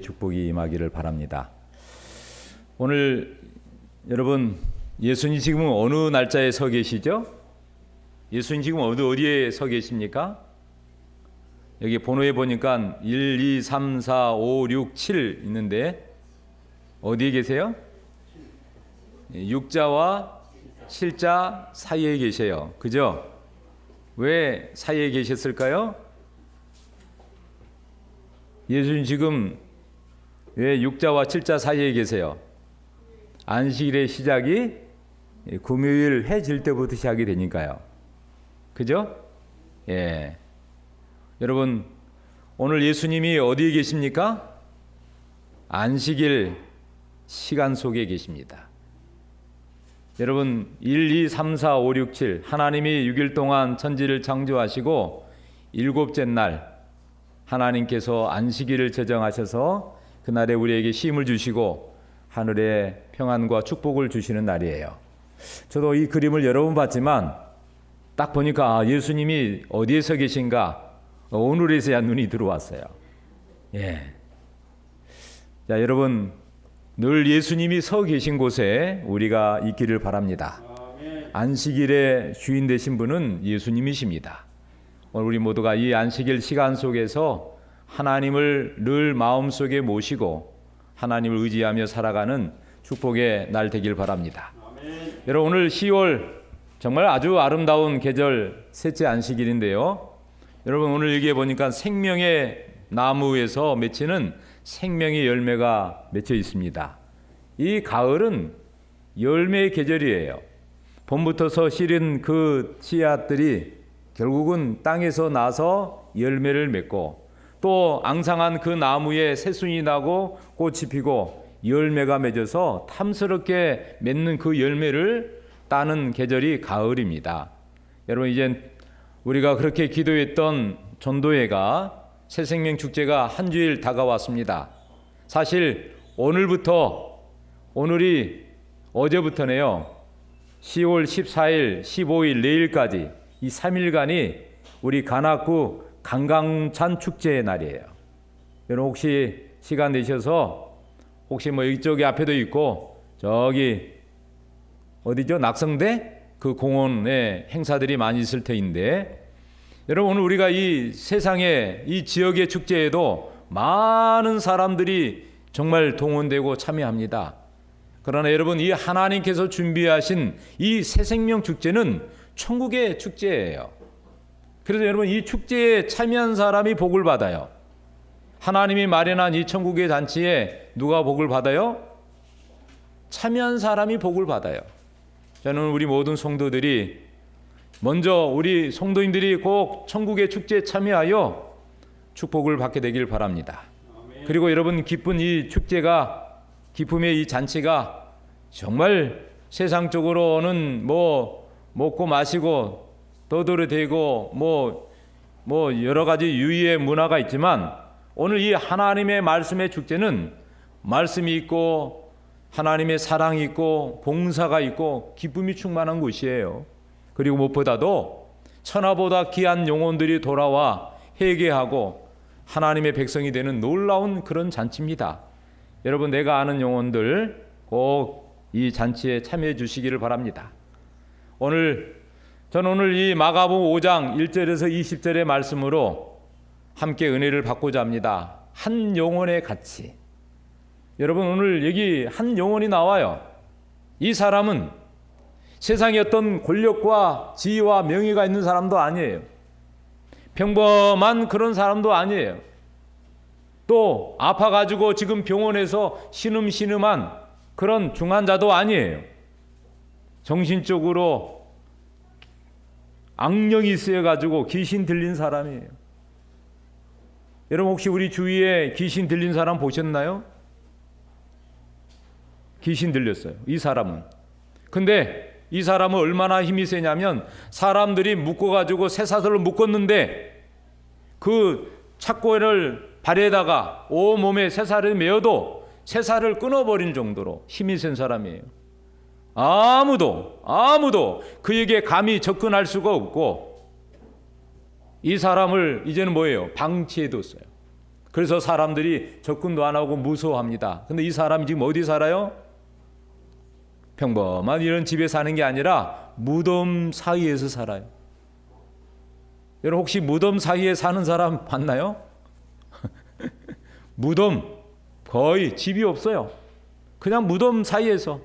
축복이 임하기를 바랍니다. 오늘 여러분 예수님 지금 어느 날짜에 서 계시죠? 예수님 지금 어디에 서 계십니까? 여기 번호에 보니까 1, 2, 3, 4, 5, 6, 7 있는데 어디에 계세요? 6자와 7자 사이에 계세요. 그죠? 왜 사이에 계셨을까요? 예수님 지금 왜 6자와 7자 사이에 계세요? 안식일의 시작이 금요일 해 질 때부터 시작이 되니까요. 그죠? 예. 여러분, 오늘 예수님이 어디에 계십니까? 안식일 시간 속에 계십니다. 여러분, 1, 2, 3, 4, 5, 6, 7 하나님이 6일 동안 천지를 창조하시고 일곱째 날 하나님께서 안식일을 제정하셔서 그날에 우리에게 쉼을 주시고 하늘의 평안과 축복을 주시는 날이에요. 저도 이 그림을 여러 번 봤지만 딱 보니까 예수님이 어디에서 계신가 오늘에서야 눈이 들어왔어요. 예. 자, 여러분 늘 예수님이 서 계신 곳에 우리가 있기를 바랍니다. 안식일의 주인 되신 분은 예수님이십니다. 오늘 우리 모두가 이 안식일 시간 속에서 하나님을 늘 마음속에 모시고 하나님을 의지하며 살아가는 축복의 날 되길 바랍니다. 아멘. 여러분 오늘 10월 정말 아주 아름다운 계절 셋째 안식일인데요. 여러분 오늘 여기에 보니까 생명의 나무에서 맺히는 생명의 열매가 맺혀 있습니다. 이 가을은 열매의 계절이에요. 봄부터서 실은 그 씨앗들이 결국은 땅에서 나서 열매를 맺고 또 앙상한 그 나무에 새순이 나고 꽃이 피고 열매가 맺어서 탐스럽게 맺는 그 열매를 따는 계절이 가을입니다. 여러분 이제 우리가 그렇게 기도했던 전도회가 새생명 축제가 한 주일 다가왔습니다. 사실 오늘이 어제부터네요. 10월 14일, 15일 내일까지 이 3일간이 우리 관악구 강강찬 축제의 날이에요. 여러분 혹시 시간 내셔서 혹시 뭐 이쪽에 앞에도 있고 저기 어디죠? 낙성대 그 공원에 행사들이 많이 있을 터인데 여러분 오늘 우리가 이 세상에 이 지역의 축제에도 많은 사람들이 정말 동원되고 참여합니다. 그러나 여러분 이 하나님께서 준비하신 이 새생명 축제는 천국의 축제예요. 그래서 여러분 이 축제에 참여한 사람이 복을 받아요. 하나님이 마련한 이 천국의 잔치에 누가 복을 받아요? 참여한 사람이 복을 받아요. 저는 우리 모든 성도들이 먼저 우리 성도님들이 꼭 천국의 축제에 참여하여 축복을 받게 되길 바랍니다. 아멘. 그리고 여러분 기쁜 이 축제가 기쁨의 이 잔치가 정말 세상적으로는 뭐 먹고 마시고 떠들어대고 뭐 여러 가지 유의의 문화가 있지만 오늘 이 하나님의 말씀의 축제는 말씀이 있고 하나님의 사랑이 있고 봉사가 있고 기쁨이 충만한 곳이에요. 그리고 무엇보다도 천하보다 귀한 영혼들이 돌아와 회개하고 하나님의 백성이 되는 놀라운 그런 잔치입니다. 여러분 내가 아는 영혼들 꼭 이 잔치에 참여해 주시기를 바랍니다. 저는 오늘 이 마가복음 5장 1절에서 20절의 말씀으로 함께 은혜를 받고자 합니다. 한 영혼의 가치. 여러분 오늘 여기 한 영혼이 나와요. 이 사람은 세상에 어떤 권력과 지위와 명예가 있는 사람도 아니에요. 평범한 그런 사람도 아니에요. 또 아파가지고 지금 병원에서 신음신음한 그런 중환자도 아니에요. 정신적으로 악령이 있어가지고 귀신 들린 사람이에요. 여러분 혹시 우리 주위에 귀신 들린 사람 보셨나요? 귀신 들렸어요. 이 사람은. 근데 이 사람은 얼마나 힘이 세냐면 사람들이 묶어가지고 쇠사슬로 묶었는데 그 착고를 발에다가 온몸에 쇠사슬을 메어도 쇠사슬을 끊어버린 정도로 힘이 센 사람이에요. 아무도 그에게 감히 접근할 수가 없고 이 사람을 이제는 뭐예요? 방치해뒀어요. 그래서 사람들이 접근도 안 하고 무서워합니다. 근데 이 사람이 지금 어디 살아요? 평범한 이런 집에 사는 게 아니라 무덤 사이에서 살아요. 여러분 혹시 무덤 사이에 사는 사람 봤나요? 무덤 거의 집이 없어요. 그냥 무덤 사이에서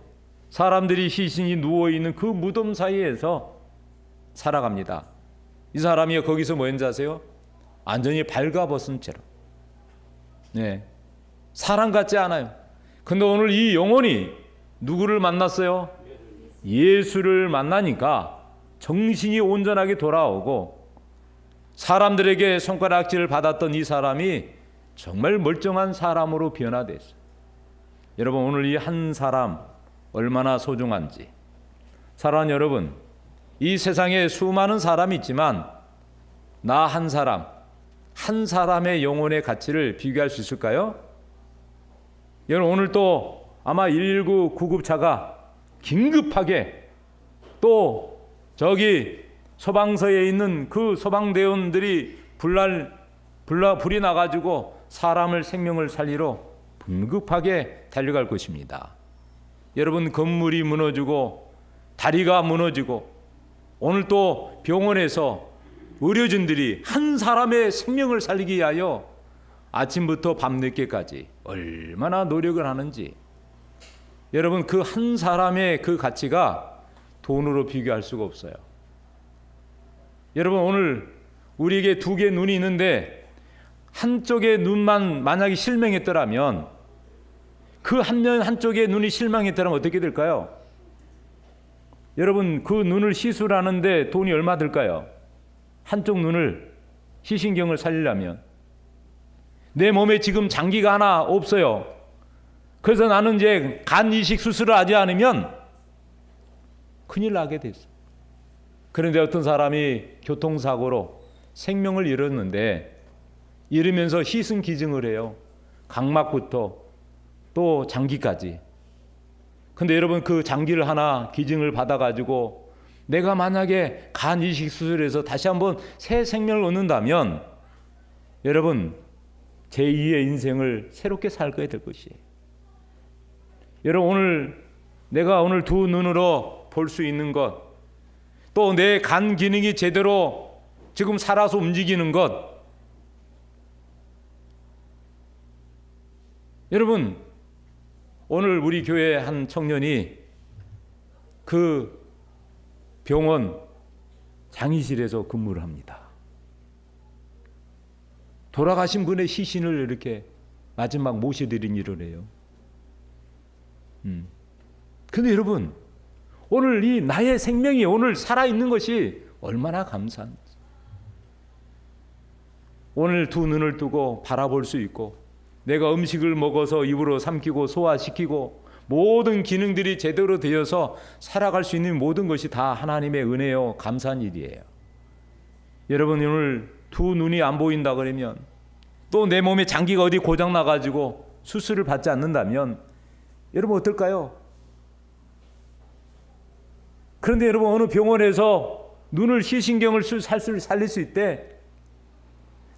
사람들이 시신이 누워있는 그 무덤 사이에서 살아갑니다. 이 사람이 거기서 뭐 했는지 아세요? 완전히 발가벗은 채로. 네, 사람 같지 않아요. 근데 오늘 이 영혼이 누구를 만났어요? 예수를 만나니까 정신이 온전하게 돌아오고 사람들에게 손가락질을 받았던 이 사람이 정말 멀쩡한 사람으로 변화됐어요. 여러분 오늘 이 한 사람 얼마나 소중한지. 사랑하는 여러분, 이 세상에 수많은 사람이 있지만 나 한 사람, 한 사람의 영혼의 가치를 비교할 수 있을까요? 여러분 오늘 또 아마 119 구급차가 긴급하게 또 저기 소방서에 있는 그 소방대원들이 불이 나가지고 사람을 생명을 살리러 긴급하게 달려갈 것입니다. 여러분 건물이 무너지고 다리가 무너지고 오늘 또 병원에서 의료진들이 한 사람의 생명을 살리기 위하여 아침부터 밤늦게까지 얼마나 노력을 하는지 여러분 그 한 사람의 그 가치가 돈으로 비교할 수가 없어요. 여러분 오늘 우리에게 두 개의 눈이 있는데 한쪽의 눈만 만약에 실명했더라면 그 한쪽의 눈이 실망했더라면 어떻게 될까요? 여러분 그 눈을 시술하는데 돈이 얼마 들까요? 한쪽 눈을 시신경을 살리려면 내 몸에 지금 장기가 하나 없어요. 그래서 나는 이제 간 이식 수술을 하지 않으면 큰일 나게 됐어. 그런데 어떤 사람이 교통사고로 생명을 잃었는데 잃으면서 희생 기증을 해요. 각막부터 또 장기까지. 근데 여러분 그 장기를 하나 기증을 받아가지고 내가 만약에 간 이식 수술해서 다시 한번 새 생명을 얻는다면 여러분 제2의 인생을 새롭게 살게 될 것이에요. 여러분 내가 오늘 두 눈으로 볼 수 있는 것, 또 내 간 기능이 제대로 지금 살아서 움직이는 것, 여러분 오늘 우리 교회 한 청년이 그 병원 장의실에서 근무를 합니다. 돌아가신 분의 시신을 이렇게 마지막 모셔드린 일을 해요. 근데 여러분 오늘 이 나의 생명이 오늘 살아있는 것이 얼마나 감사한지. 오늘 두 눈을 뜨고 바라볼 수 있고 내가 음식을 먹어서 입으로 삼키고 소화시키고 모든 기능들이 제대로 되어서 살아갈 수 있는 모든 것이 다 하나님의 은혜요 감사한 일이에요. 여러분 오늘 두 눈이 안 보인다 그러면 또 내 몸에 장기가 어디 고장 나가지고 수술을 받지 않는다면 여러분 어떨까요? 그런데 여러분 어느 병원에서 눈을 시신경을 살릴 수 있대.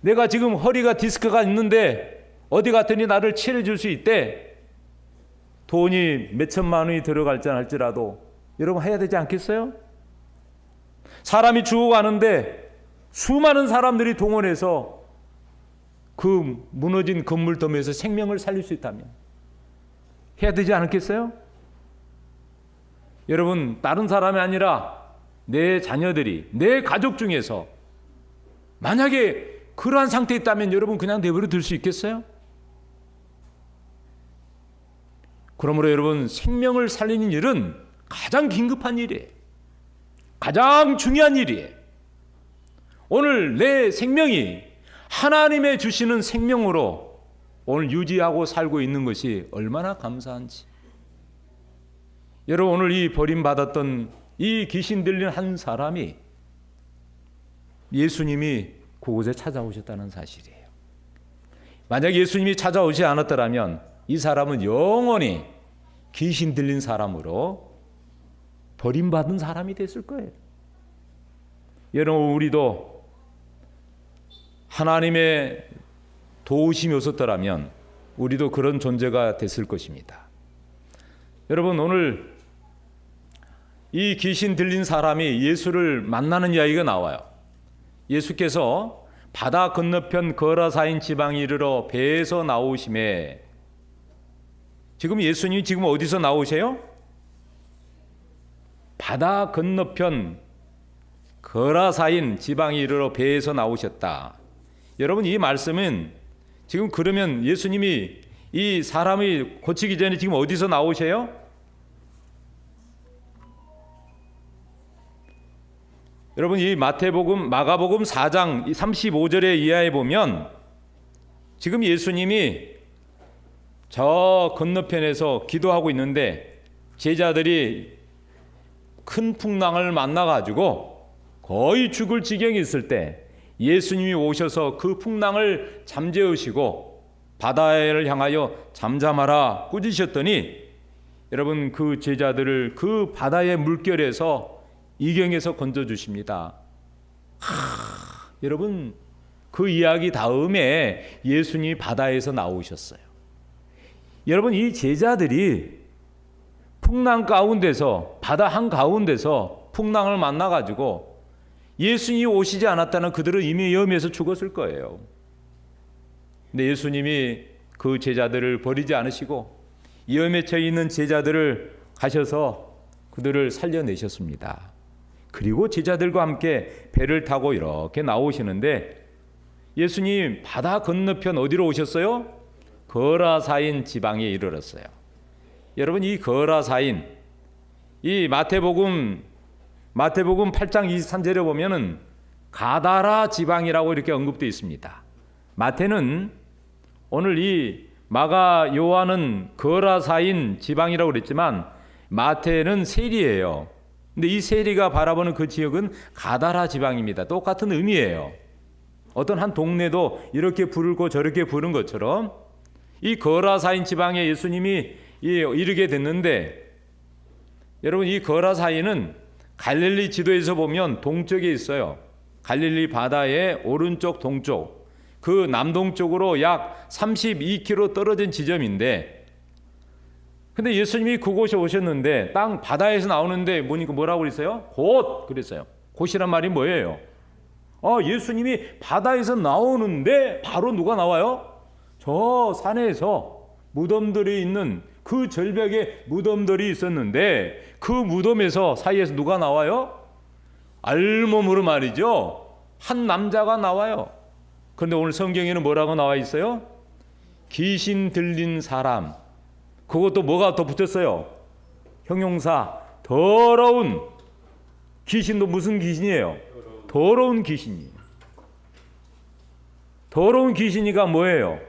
내가 지금 허리가 디스크가 있는데 어디 갔더니 나를 치료해 수 있대. 돈이 몇 천만 원이 들어갈지 할지라도 여러분 해야 되지 않겠어요? 사람이 죽어가는데 수많은 사람들이 동원해서 그 무너진 건물더미에서 생명을 살릴 수 있다면 해야 되지 않겠어요? 여러분 다른 사람이 아니라 내 자녀들이 내 가족 중에서 만약에 그러한 상태에 있다면 여러분 그냥 내버려 둘 수 있겠어요? 그러므로 여러분 생명을 살리는 일은 가장 긴급한 일이에요. 가장 중요한 일이에요. 오늘 내 생명이 하나님의 주시는 생명으로 오늘 유지하고 살고 있는 것이 얼마나 감사한지. 여러분 오늘 이 버림받았던 이 귀신 들린 한 사람이 예수님이 그곳에 찾아오셨다는 사실이에요. 만약 예수님이 찾아오지 않았더라면 이 사람은 영원히 귀신 들린 사람으로 버림받은 사람이 됐을 거예요. 여러분 우리도 하나님의 도우심이 없었더라면 우리도 그런 존재가 됐을 것입니다. 여러분, 오늘 이 귀신 들린 사람이 예수를 만나는 이야기가 나와요. 예수께서 바다 건너편 거라사인 지방에 이르러 배에서 나오심에, 지금 예수님이 지금 어디서 나오세요? 바다 건너편 거라사인 지방에 이르러 배에서 나오셨다. 여러분, 이 말씀은 지금 그러면 예수님이 이 사람이 고치기 전에 지금 어디서 나오세요? 여러분, 이 마태복음, 마가복음 4장 35절에 이하에 보면 지금 예수님이 저 건너편에서 기도하고 있는데 제자들이 큰 풍랑을 만나가지고 거의 죽을 지경이 있을 때 예수님이 오셔서 그 풍랑을 잠재우시고 바다를 향하여 잠잠하라 꾸짖으셨더니 여러분, 그 제자들을 그 바다의 물결에서 이경에서 건져주십니다. 여러분, 그 이야기 다음에 예수님이 바다에서 나오셨어요. 여러분, 이 제자들이 풍랑 가운데서, 바다 한가운데서 풍랑을 만나가지고 예수님이 오시지 않았다면 그들은 이미 위험해서 죽었을 거예요. 근데 예수님이 그 제자들을 버리지 않으시고 위험에 처해 있는 제자들을 가셔서 그들을 살려내셨습니다. 그리고 제자들과 함께 배를 타고 이렇게 나오시는데 예수님 바다 건너편 어디로 오셨어요? 거라사인 지방에 이르렀어요. 여러분, 이 거라사인, 이 마태복음 8장 23절에 보면은 가다라 지방이라고 이렇게 언급되어 있습니다. 마태는 오늘 이 마가 요한은 거라사인 지방이라고 그랬지만 마태는 세리예요. 근데 이 세리가 바라보는 그 지역은 가다라 지방입니다. 똑같은 의미예요. 어떤 한 동네도 이렇게 부르고 저렇게 부른 것처럼 이 거라사인 지방에 예수님이 이르게 됐는데, 여러분, 이 거라사인은 갈릴리 지도에서 보면 동쪽에 있어요. 갈릴리 바다의 오른쪽 동쪽, 그 남동쪽으로 약 32km 떨어진 지점인데, 근데 예수님이 그곳에 오셨는데 땅 바다에서 나오는데 뭐라고 그랬어요? 곧 그랬어요. 곧이란 말이 뭐예요? 예수님이 바다에서 나오는데 바로 누가 나와요? 저 산에서 무덤들이 있는 그 절벽에 무덤들이 있었는데 그 무덤에서 사이에서 누가 나와요? 알몸으로 말이죠. 한 남자가 나와요. 그런데 오늘 성경에는 뭐라고 나와 있어요? 귀신 들린 사람. 그것도 뭐가 더 붙었어요? 형용사 더러운. 귀신도 무슨 귀신이에요? 더러운 귀신이에요. 더러운 귀신이가 뭐예요?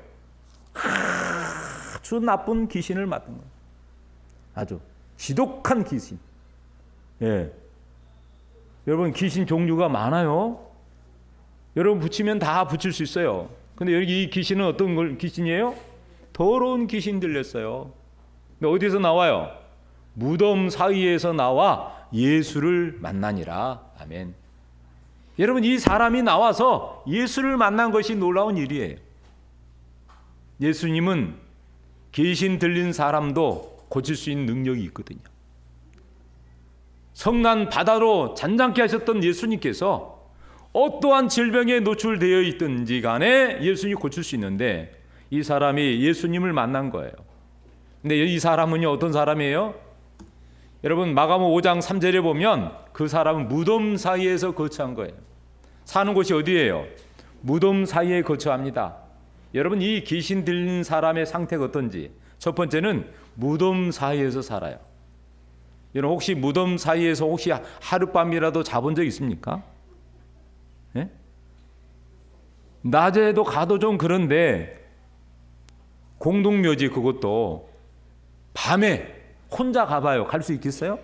아주 나쁜 귀신을 맡은 거예요. 아주 지독한 귀신. 예. 여러분, 귀신 종류가 많아요. 여러분, 붙이면 다 붙일 수 있어요. 근데 여기 이 귀신은 어떤 귀신이에요? 더러운 귀신 들렸어요. 근데 어디서 나와요? 무덤 사이에서 나와 예수를 만나니라. 아멘. 여러분, 이 사람이 나와서 예수를 만난 것이 놀라운 일이에요. 예수님은 귀신 들린 사람도 고칠 수 있는 능력이 있거든요. 성난 바다로 잔잔케 하셨던 예수님께서 어떠한 질병에 노출되어 있든지 간에 예수님이 고칠 수 있는데 이 사람이 예수님을 만난 거예요. 근데 이 사람은요, 어떤 사람이에요? 여러분, 마가복음 5장 3절에 보면 그 사람은 무덤 사이에서 거처한 거예요. 사는 곳이 어디예요? 무덤 사이에 거처합니다. 여러분, 이 귀신 들린 사람의 상태가 어떤지, 첫 번째는 무덤 사이에서 살아요. 여러분, 혹시 무덤 사이에서 혹시 하룻밤이라도 자본 적 있습니까? 예? 낮에도 가도 좀 그런데 공동묘지 그것도 밤에 혼자 가봐요. 갈 수 있겠어요?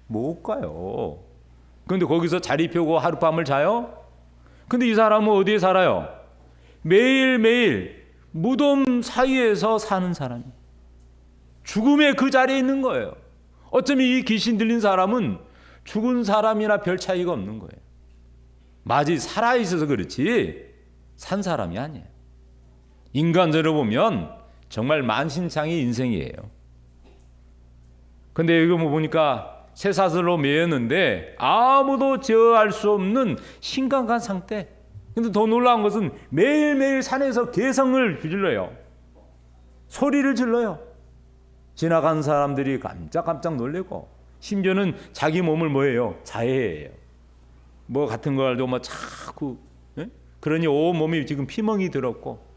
못 가요. 그런데 거기서 자리 펴고 하룻밤을 자요? 근데 이 사람은 어디에 살아요? 매일매일 무덤 사이에서 사는 사람이에요. 죽음의 그 자리에 있는 거예요. 어쩌면 이 귀신 들린 사람은 죽은 사람이나 별 차이가 없는 거예요. 마치 살아있어서 그렇지 산 사람이 아니에요. 인간적으로 보면 정말 만신창이 인생이에요. 근데 이거 보니까 쇠사슬로 매였는데 아무도 제어할 수 없는 심각한 상태. 근데 더 놀라운 것은 매일매일 산에서 개성을 질러요. 소리를 질러요. 지나간 사람들이 깜짝깜짝 놀래고, 심지어는 자기 몸을 뭐예요? 자해해요. 뭐 같은 걸 알고 뭐 자꾸, 예? 그러니 온 몸이 지금 피멍이 들었고.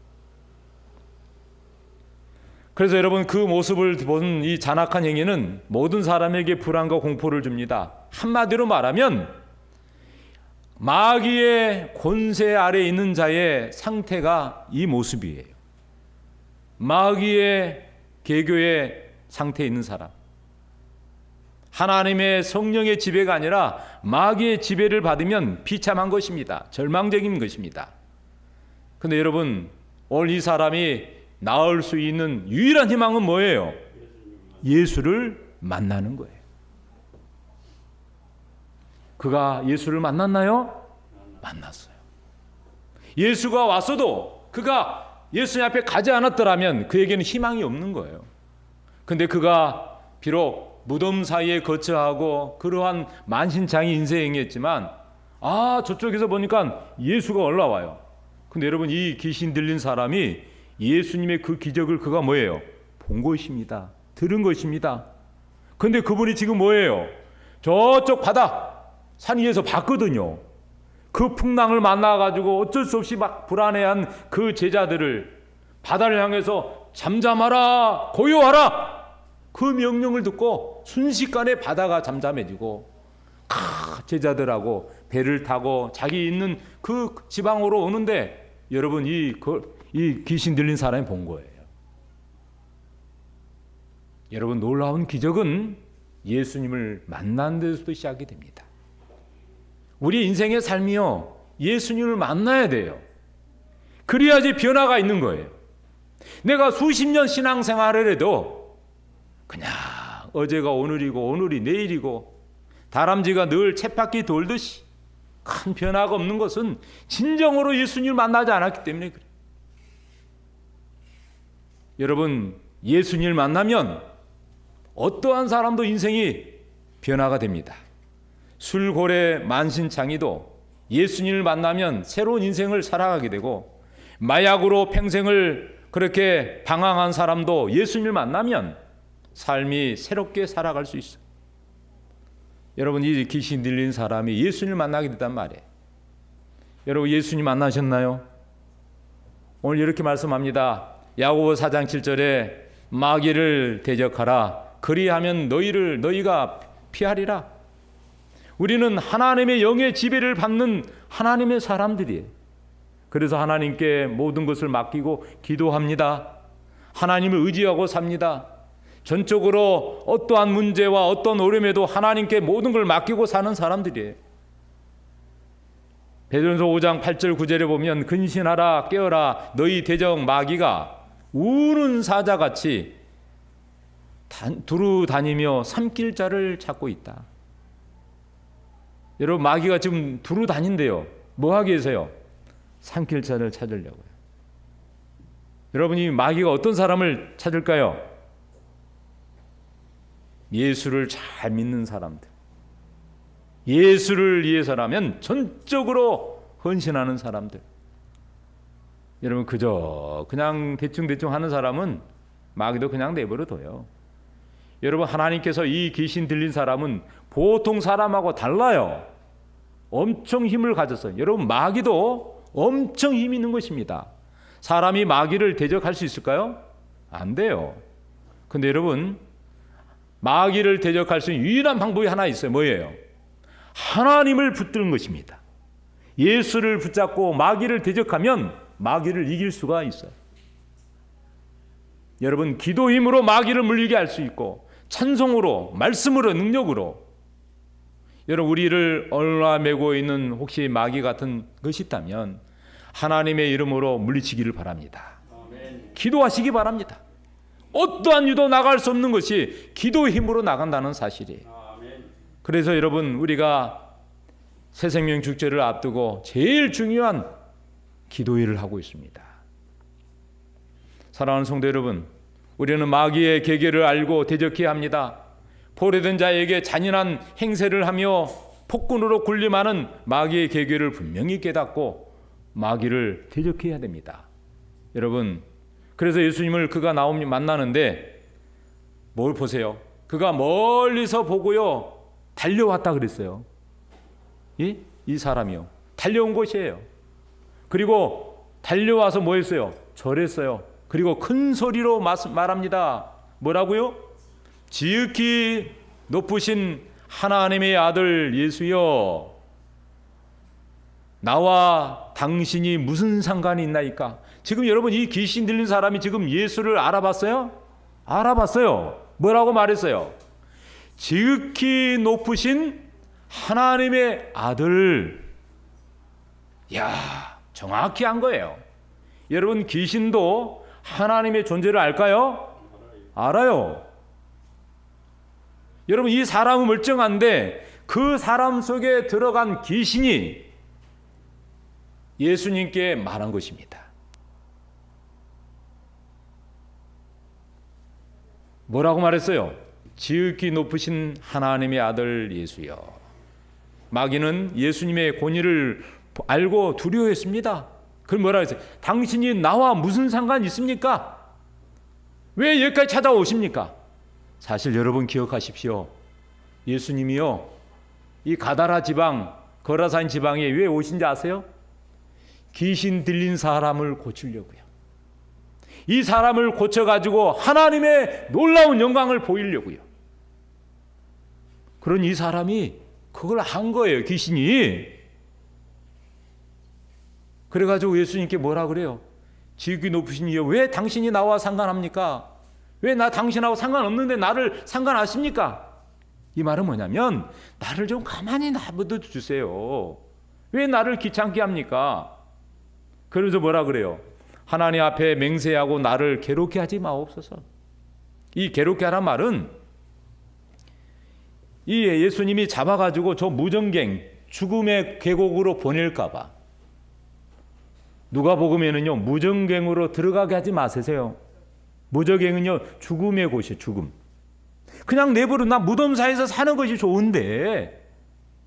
그래서 여러분, 그 모습을 본 이 잔악한 행위는 모든 사람에게 불안과 공포를 줍니다. 한마디로 말하면 마귀의 권세 아래 있는 자의 상태가 이 모습이에요. 마귀의 계교의 상태에 있는 사람, 하나님의 성령의 지배가 아니라 마귀의 지배를 받으면 비참한 것입니다. 절망적인 것입니다. 그런데 여러분, 오늘 이 사람이 나을 수 있는 유일한 희망은 뭐예요? 예수를 만나는 거예요. 그가 예수를 만났나요? 만났어요. 예수가 왔어도 그가 예수님 앞에 가지 않았더라면 그에게는 희망이 없는 거예요. 근데 그가 비록 무덤 사이에 거처하고 그러한 만신창이 인생이었지만, 저쪽에서 보니까 예수가 올라와요. 근데 여러분, 이 귀신 들린 사람이 예수님의 그 기적을 그가 뭐예요? 본 것입니다. 들은 것입니다. 근데 그분이 지금 뭐예요? 저쪽 바다 산 위에서 봤거든요. 그 풍랑을 만나가지고 어쩔 수 없이 막 불안해한 그 제자들을 바다를 향해서 잠잠하라, 고요하라, 그 명령을 듣고 순식간에 바다가 잠잠해지고 제자들하고 배를 타고 자기 있는 그 지방으로 오는데, 여러분, 이 귀신 들린 사람이 본 거예요. 여러분, 놀라운 기적은 예수님을 만난 데서도 시작이 됩니다. 우리 인생의 삶이요, 예수님을 만나야 돼요. 그래야지 변화가 있는 거예요. 내가 수십 년 신앙생활을 해도 그냥 어제가 오늘이고 오늘이 내일이고 다람쥐가 늘 쳇바퀴 돌듯이 큰 변화가 없는 것은 진정으로 예수님을 만나지 않았기 때문에 그래요. 여러분, 예수님을 만나면 어떠한 사람도 인생이 변화가 됩니다. 술고래 만신창이도 예수님을 만나면 새로운 인생을 살아가게 되고, 마약으로 평생을 그렇게 방황한 사람도 예수님을 만나면 삶이 새롭게 살아갈 수 있어요. 여러분, 이 귀신 들린 사람이 예수님을 만나게 됐단 말이에요. 여러분, 예수님 만나셨나요? 오늘 이렇게 말씀합니다. 야고보 4장 7절에 마귀를 대적하라, 그리하면 너희가 피하리라. 우리는 하나님의 영의 지배를 받는 하나님의 사람들이에요. 그래서 하나님께 모든 것을 맡기고 기도합니다. 하나님을 의지하고 삽니다. 전적으로 어떠한 문제와 어떤 어려움에도 하나님께 모든 걸 맡기고 사는 사람들이에요. 베드로전서 5장 8절 9절에 보면, 근신하라, 깨어라, 너희 대적 마귀가 우는 사자같이 두루 다니며 삼킬 자를 찾고 있다. 여러분, 마귀가 지금 두루 다닌대요. 뭐 하기 위해서요? 삼킬 자를 찾으려고요. 여러분, 이 마귀가 어떤 사람을 찾을까요? 예수를 잘 믿는 사람들, 예수를 위해서라면 전적으로 헌신하는 사람들. 여러분, 그냥 대충 하는 사람은 마귀도 그냥 내버려둬요. 여러분, 하나님께서 이 귀신 들린 사람은 보통 사람하고 달라요. 엄청 힘을 가졌어요. 여러분, 마귀도 엄청 힘이 있는 것입니다. 사람이 마귀를 대적할 수 있을까요? 안 돼요. 근데 여러분, 마귀를 대적할 수 있는 유일한 방법이 하나 있어요. 뭐예요? 하나님을 붙드는 것입니다. 예수를 붙잡고 마귀를 대적하면 마귀를 이길 수가 있어요. 여러분, 기도 힘으로 마귀를 물리게 할 수 있고, 찬송으로, 말씀으로, 능력으로. 여러분, 우리를 얼라매고 있는 혹시 마귀 같은 것이 있다면 하나님의 이름으로 물리치기를 바랍니다. 아멘. 기도하시기 바랍니다. 어떠한 유도 나갈 수 없는 것이 기도의 힘으로 나간다는 사실이에요. 아멘. 그래서 여러분, 우리가 새생명 축제를 앞두고 제일 중요한 기도회를 하고 있습니다. 사랑하는 성도 여러분, 우리는 마귀의 계계를 알고 대적해야 합니다. 포로된 자에게 잔인한 행세를 하며 폭군으로 군림하는 마귀의 계계를 분명히 깨닫고 마귀를 대적해야 됩니다. 여러분, 그래서 예수님을 그가 만나는데 뭘 보세요? 그가 멀리서 보고요 달려왔다 그랬어요. 예? 이 사람이요 달려온 것이에요. 그리고 달려와서 뭐 했어요? 절했어요. 그리고 큰 소리로 말합니다. 뭐라고요? 지극히 높으신 하나님의 아들 예수여, 나와 당신이 무슨 상관이 있나이까? 지금 여러분, 이 귀신 들린 사람이 지금 예수를 알아봤어요? 알아봤어요. 뭐라고 말했어요? 지극히 높으신 하나님의 아들. 야, 정확히 한 거예요. 여러분, 귀신도 하나님의 존재를 알까요? 알아요. 여러분, 이 사람은 멀쩡한데 그 사람 속에 들어간 귀신이 예수님께 말한 것입니다. 뭐라고 말했어요? 지극히 높으신 하나님의 아들 예수여. 마귀는 예수님의 권위를 알고 두려워했습니다. 그럼 뭐라고 했어요? 당신이 나와 무슨 상관이 있습니까? 왜 여기까지 찾아오십니까? 사실 여러분 기억하십시오. 예수님이요, 이 가다라 지방, 거라산 지방에 왜 오신지 아세요? 귀신 들린 사람을 고치려고요. 이 사람을 고쳐가지고 하나님의 놀라운 영광을 보이려고요. 그런 이 사람이 그걸 한 거예요, 귀신이. 그래가지고 예수님께 뭐라 그래요? 지극히 높으신 이여, 왜 당신이 나와 상관합니까? 왜 나 당신하고 상관없는데 나를 상관하십니까? 이 말은 뭐냐면, 나를 좀 가만히 놔둬 주세요. 왜 나를 귀찮게 합니까? 그래서 뭐라 그래요? 하나님 앞에 맹세하고 나를 괴롭게 하지 마옵소서. 이 괴롭게 하란 말은 이 예수님이 잡아가지고 저 무정갱 죽음의 계곡으로 보낼까 봐. 누가복음에는요, 무정갱으로 들어가게 하지 마세요. 무정갱은요, 죽음의 곳이에요. 죽음. 그냥 내버려, 나 무덤 사이에서 사는 것이 좋은데,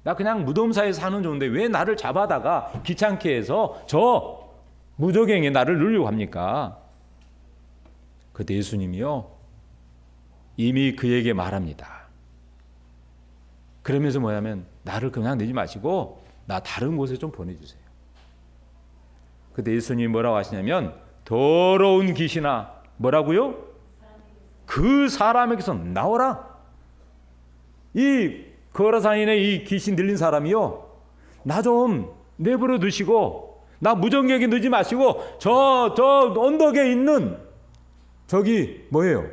나 그냥 무덤 사이에서 사는 좋은데 왜 나를 잡아다가 귀찮게 해서 저 무저갱에 나를 누르려고 합니까? 그때 예수님이요, 이미 그에게 말합니다. 그러면서 뭐냐면, 나를 그냥 내지 마시고 나 다른 곳에 좀 보내주세요. 그때 예수님이 뭐라고 하시냐면, 더러운 귀신아, 뭐라고요? 그 사람에게서 나오라. 이 거라산인의 이 귀신 들린 사람이요, 나 좀 내버려 두시고 나 무정경에 넣지 마시고 저 언덕에 있는 저기 뭐예요?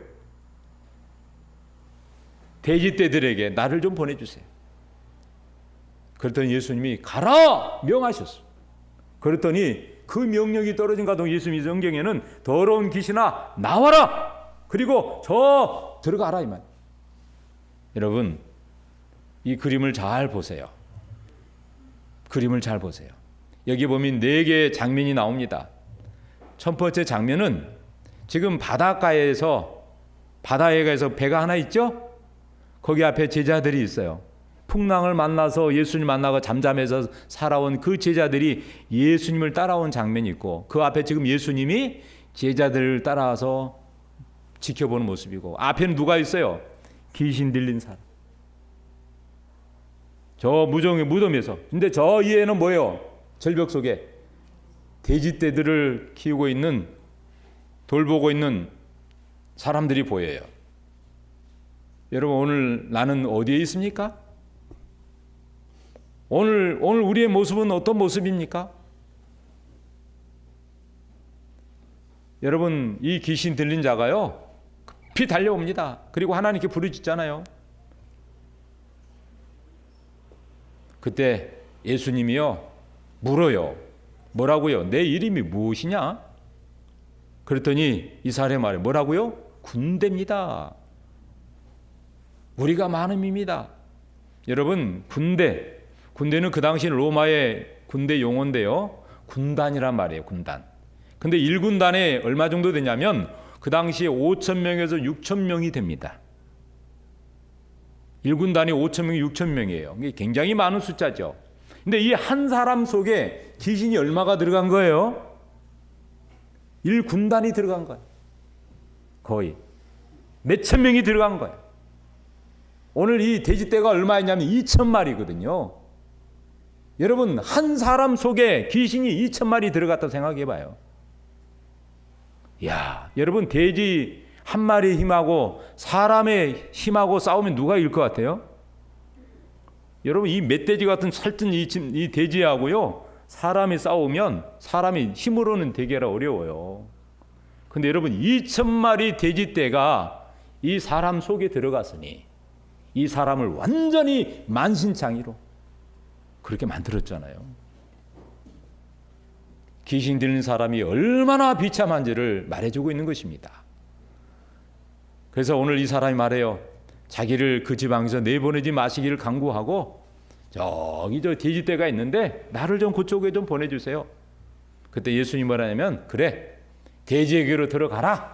돼지떼들에게 나를 좀 보내주세요. 그랬더니 예수님이 가라 명하셨어. 그랬더니 그 명령이 떨어진 가동 예수님이 성경에는 더러운 귀신아 나와라, 그리고 저 들어가라 이 말. 여러분, 이 그림을 잘 보세요. 그림을 잘 보세요. 여기 보면 4개의 장면이 나옵니다. 첫 번째 장면은 지금 바다에 가서 배가 하나 있죠? 거기 앞에 제자들이 있어요. 풍랑을 만나서 예수님 만나고 잠잠해서 살아온 그 제자들이 예수님을 따라온 장면이 있고, 그 앞에 지금 예수님이 제자들을 따라와서 지켜보는 모습이고, 앞에는 누가 있어요? 귀신 들린 사람. 저 무덤에서. 근데 저 위에는 뭐예요? 절벽 속에 돼지떼들을 키우고 있는, 돌보고 있는 사람들이 보여요. 여러분, 오늘 나는 어디에 있습니까? 오늘 우리의 모습은 어떤 모습입니까? 여러분, 이 귀신 들린 자가요, 급히 달려옵니다. 그리고 하나님께 부르짖잖아요. 그때 예수님이요 물어요. 뭐라고요? 내 이름이 무엇이냐? 그랬더니 이 사람의 말이 뭐라고요? 군대입니다. 우리가 많음입니다. 여러분, 군대는 그 당시 로마의 군대 용어인데요, 군단이란 말이에요. 군단. 근데 1군단에 얼마 정도 되냐면 그 당시에 5,000명에서 6,000명이 됩니다. 1군단이 5,000명, 6,000명이에요. 이게 굉장히 많은 숫자죠. 근데 이 한 사람 속에 귀신이 얼마가 들어간 거예요? 1군단이 들어간 거예요. 거의 몇천 명이 들어간 거예요. 오늘 이 돼지떼가 얼마였냐면 2,000마리거든요. 여러분, 한 사람 속에 귀신이 2,000마리 들어갔다고 생각해 봐요. 야, 여러분, 돼지 한 마리의 힘하고 사람의 힘하고 싸우면 누가 이길 것 같아요? 여러분, 이 멧돼지 같은 살찐 이 돼지하고요, 사람이 싸우면 사람이 힘으로는 되기가 어려워요. 근데 여러분, 2,000마리 돼지떼가 이 사람 속에 들어갔으니 이 사람을 완전히 만신창이로 그렇게 만들었잖아요. 귀신 들린 사람이 얼마나 비참한지를 말해주고 있는 것입니다. 그래서 오늘 이 사람이 말해요. 자기를 그 지방에서 내보내지 마시기를 간구하고, 저기 저 돼지떼가 있는데 나를 좀 그쪽에 좀 보내주세요. 그때 예수님이 뭐라냐면, 그래, 돼지에게로 들어가라.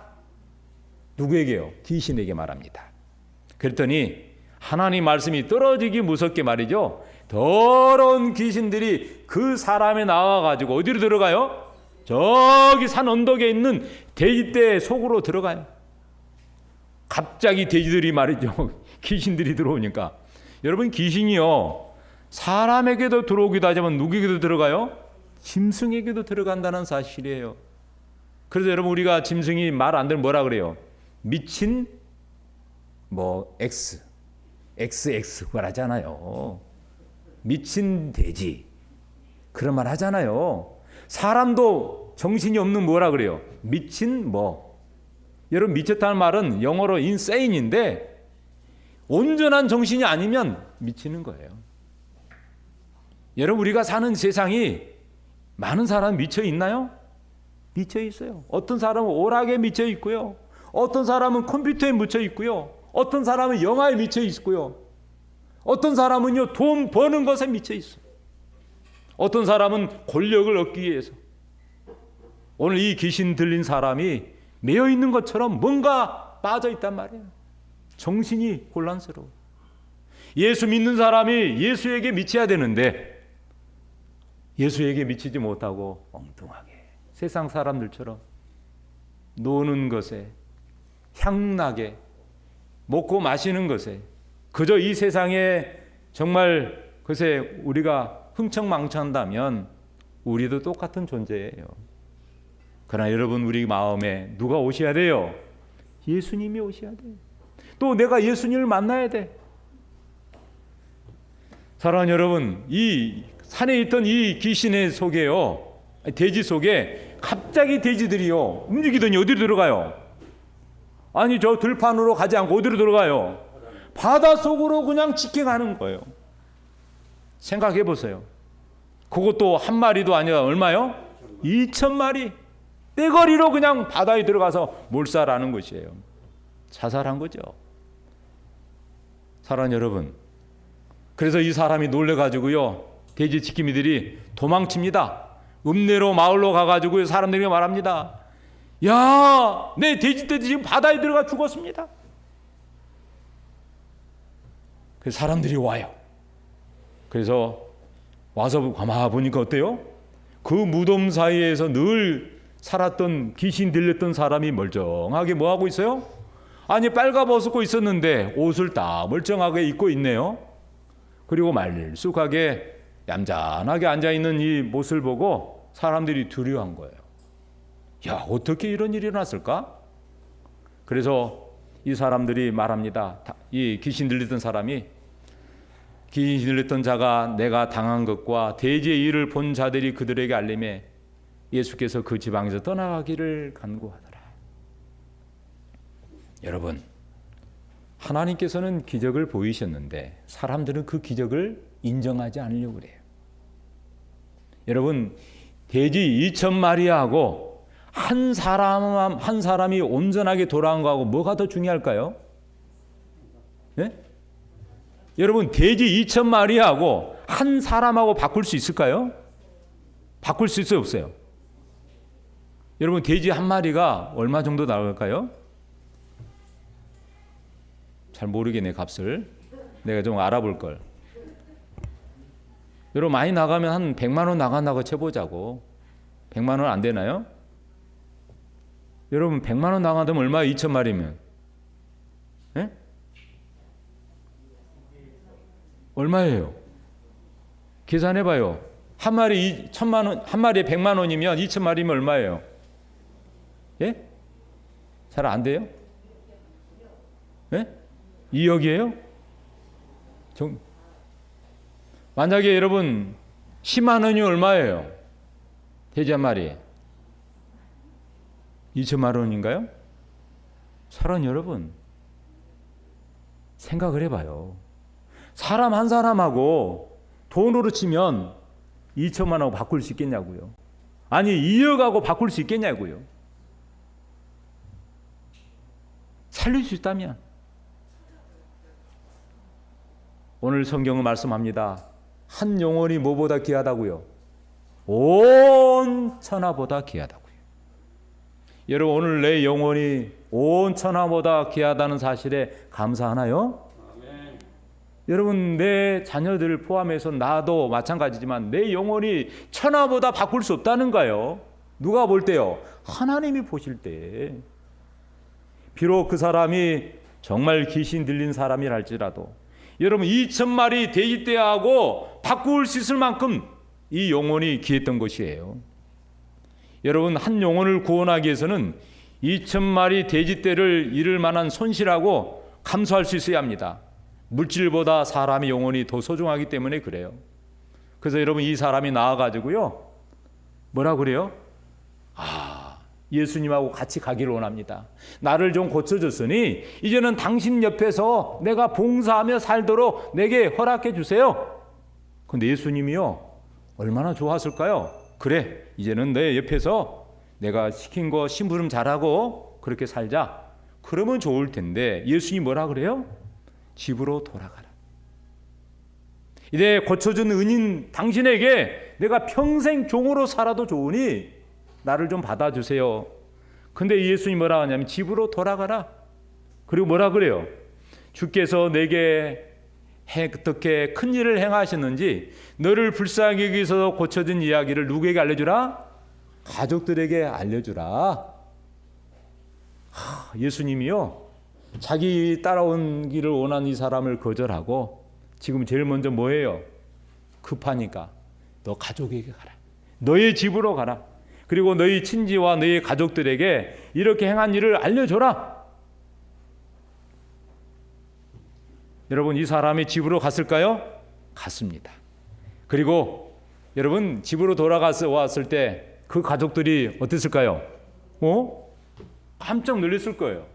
누구에게요? 귀신에게 말합니다. 그랬더니 하나님 말씀이 떨어지기 무섭게 말이죠, 더러운 귀신들이 그 사람에 나와가지고 어디로 들어가요? 저기 산 언덕에 있는 돼지떼 속으로 들어가요. 갑자기 돼지들이 말이죠, 귀신들이 들어오니까. 여러분, 귀신이요, 사람에게도 들어오기도 하지만 누구에게도 들어가요? 짐승에게도 들어간다는 사실이에요. 그래서 여러분, 우리가 짐승이 말 안 들으면 뭐라 그래요? 미친 XX 그걸 하잖아요. 미친 돼지 그런 말 하잖아요. 사람도 정신이 없는 뭐라 그래요? 미친 여러분, 미쳤다는 말은 영어로 insane인데 온전한 정신이 아니면 미치는 거예요. 여러분, 우리가 사는 세상이 많은 사람 미쳐 있나요? 미쳐 있어요. 어떤 사람은 오락에 미쳐 있고요, 어떤 사람은 컴퓨터에 미쳐 있고요, 어떤 사람은 영화에 미쳐 있고요, 어떤 사람은요 돈 버는 것에 미쳐 있어요. 어떤 사람은 권력을 얻기 위해서. 오늘 이 귀신 들린 사람이 매여 있는 것처럼 뭔가 빠져 있단 말이에요. 정신이 혼란스러워. 예수 믿는 사람이 예수에게 미쳐야 되는데 예수에게 미치지 못하고 엉뚱하게 세상 사람들처럼 노는 것에, 향락에, 먹고 마시는 것에, 그저 이 세상에 정말 그새 우리가 흥청망청한다면 우리도 똑같은 존재예요. 그러나 여러분, 우리 마음에 누가 오셔야 돼요? 예수님이 오셔야 돼요. 또 내가 예수님을 만나야 돼. 사랑하는 여러분, 이 산에 있던 이 귀신의 속에요, 돼지 속에 갑자기 돼지들이요 움직이더니 어디로 들어가요? 아니, 저 들판으로 가지 않고 어디로 들어가요? 바닷속으로 그냥 직행하는 거예요. 생각해 보세요. 그것도 한 마리도 아니라 얼마요? 2,000마리. 떼거리로 그냥 바다에 들어가서 몰살하는 것이에요. 자살한 거죠. 사랑하는 여러분, 그래서 이 사람이 놀래가지고요, 돼지 지킴이들이 도망칩니다. 읍내로 마을로 가가지고 사람들에게 말합니다. 야, 내 돼지떼들이 지금 바다에 들어가 죽었습니다. 그래서 사람들이 와요. 그래서 와서 가만 보니까 어때요? 그 무덤 사이에서 늘 살았던 귀신 들렸던 사람이 멀쩡하게 뭐 하고 있어요? 아니, 빨가벗고 있었는데 옷을 다 멀쩡하게 입고 있네요. 그리고 말쑥하게 얌전하게 앉아있는 이 모습을 보고 사람들이 두려워한 거예요. 야, 어떻게 이런 일이 일어났을까? 그래서 이 사람들이 말합니다. 이 귀신 들렸던 사람이, 귀신 들렸던 자가 내가 당한 것과 돼지의 일을 본 자들이 그들에게 알림해 예수께서 그 지방에서 떠나가기를 간구하더라. 여러분, 하나님께서는 기적을 보이셨는데 사람들은 그 기적을 인정하지 않으려고 그래요. 여러분, 돼지 2,000마리하고 한 사람이 온전하게 돌아온 거하고 뭐가 더 중요할까요? 네? 여러분, 돼지 2,000마리하고 한 사람하고 바꿀 수 있을까요? 바꿀 수 있어요, 없어요? 여러분 돼지 한 마리가 얼마 정도 나올까요? 잘 모르겠네 값을. 내가 좀 알아볼 걸. 여러분 많이 나가면 한 100만 원 나간다고 쳐보자고. 100만 원 안 되나요? 여러분 100만 원 나가면 얼마예요? 2천 마리면? 예? 얼마예요? 계산해봐요. 한 마리 1,000만 원, 한 마리에 100만 원이면 2천 마리면 얼마예요? 예? 잘 안 돼요? 예? 2억이에요? 만약에 여러분 10만 원이 얼마예요? 돼지 한 마리 2천만 원인가요? 사랑 여러분 생각을 해봐요. 사람 한 사람하고 돈으로 치면 2천만 원하고 바꿀 수 있겠냐고요. 아니 2억하고 바꿀 수 있겠냐고요. 살릴 수 있다면. 오늘 성경은 말씀합니다. 한 영혼이 뭐보다 귀하다고요? 온 천하보다 귀하다고요. 여러분 오늘 내 영혼이 온 천하보다 귀하다는 사실에 감사하나요? 아멘. 여러분 내 자녀들을 포함해서 나도 마찬가지지만 내 영혼이 천하보다 바꿀 수 없다는가요? 누가 볼 때요? 하나님이 보실 때. 비록 그 사람이 정말 귀신 들린 사람이라 할지라도 여러분 2,000마리 돼지떼하고 바꿀 수 있을 만큼 이 영혼이 귀했던 것이에요. 여러분 한 영혼을 구원하기 위해서는 2,000마리 돼지떼를 잃을 만한 손실하고 감수할 수 있어야 합니다. 물질보다 사람의 영혼이 더 소중하기 때문에 그래요. 그래서 여러분 이 사람이 나와가지고요 뭐라 그래요? 예수님하고 같이 가기를 원합니다. 나를 좀 고쳐줬으니 이제는 당신 옆에서 내가 봉사하며 살도록 내게 허락해 주세요. 근데 예수님이요 얼마나 좋았을까요? 그래 이제는 내 옆에서 내가 시킨 거 심부름 잘하고 그렇게 살자. 그러면 좋을 텐데 예수님이 뭐라 그래요? 집으로 돌아가라. 이제 고쳐준 은인 당신에게 내가 평생 종으로 살아도 좋으니 나를 좀 받아주세요. 근데 예수님이 뭐라 하냐면 집으로 돌아가라. 그리고 뭐라 그래요? 주께서 내게 어떻게 큰 일을 행하셨는지 너를 불쌍히 여기 위해서 고쳐진 이야기를 누구에게 알려주라? 가족들에게 알려주라. 예수님이요 자기 따라온 길을 원하는 이 사람을 거절하고 지금 제일 먼저 뭐예요? 급하니까 너 가족에게 가라. 너의 집으로 가라. 그리고 너희 친지와 너희 가족들에게 이렇게 행한 일을 알려줘라. 여러분 이 사람이 집으로 갔을까요? 갔습니다. 그리고 여러분 집으로 돌아왔을 때 그 가족들이 어땠을까요? 깜짝 놀랐을 거예요.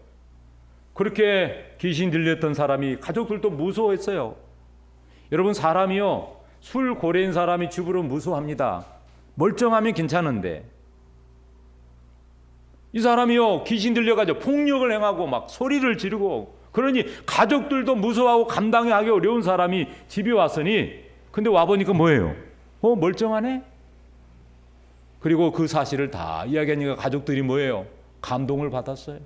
그렇게 귀신 들렸던 사람이 가족들도 무서워했어요. 여러분 사람이요 술 고래인 사람이 집으로 무서워합니다. 멀쩡하면 괜찮은데 이 사람이요 귀신 들려가지고 폭력을 행하고 막 소리를 지르고 그러니 가족들도 무서워하고 감당하기 어려운 사람이 집에 왔으니 근데 와보니까 뭐예요? 멀쩡하네? 그리고 그 사실을 다 이야기하니까 가족들이 뭐예요? 감동을 받았어요.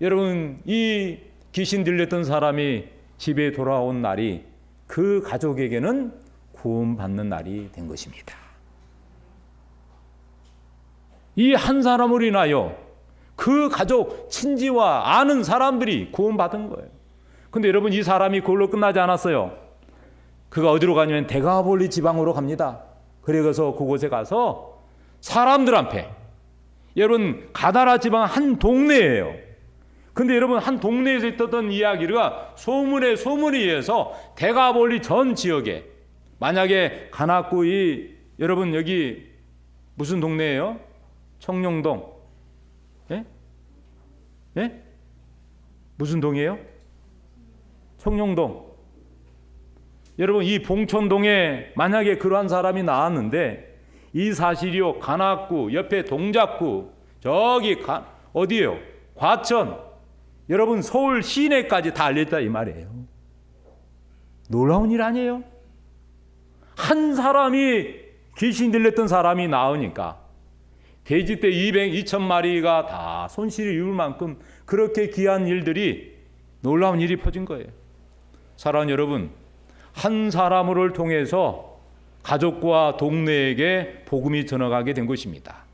여러분 이 귀신 들렸던 사람이 집에 돌아온 날이 그 가족에게는 구원받는 날이 된 것입니다. 이 한 사람으로 인하여 그 가족, 친지와 아는 사람들이 구원받은 거예요. 근데 여러분 이 사람이 그걸로 끝나지 않았어요. 그가 어디로 가냐면 데가볼리 지방으로 갑니다. 그래서 그곳에 가서 사람들 앞에 여러분 가다라 지방 한 동네예요. 근데 여러분 한 동네에서 있었던 이야기가 소문에 의해서 데가볼리 전 지역에 만약에 가나꾸이 여러분 여기 무슨 동네예요? 청룡동. 예? 예? 무슨 동이에요? 청룡동. 여러분 이 봉천동에 만약에 그러한 사람이 나왔는데 이 사실이요 관악구 옆에 동작구 저기 어디예요? 과천 여러분 서울 시내까지 다 알렸다 이 말이에요. 놀라운 일 아니에요? 한 사람이 귀신 들렸던 사람이 나오니까 돼지떼 2,000마리가 다 손실이 입을 만큼 그렇게 귀한 일들이, 놀라운 일이 퍼진 거예요. 사랑하는 여러분, 한 사람을 통해서 가족과 동네에게 복음이 전해가게 된 것입니다.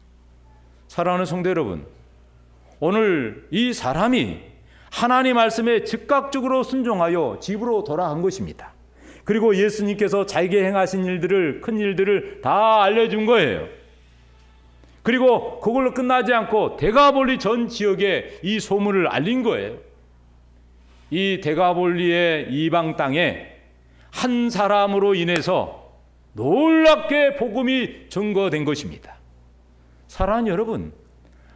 사랑하는 성도 여러분, 오늘 이 사람이 하나님 말씀에 즉각적으로 순종하여 집으로 돌아간 것입니다. 그리고 예수님께서 자기에게 행하신 일들을, 큰 일들을 다 알려준 거예요. 그리고 그걸로 끝나지 않고 데가볼리 전 지역에 이 소문을 알린 거예요. 이 데가볼리의 이방 땅에 한 사람으로 인해서 놀랍게 복음이 증거된 것입니다. 사랑하는 여러분,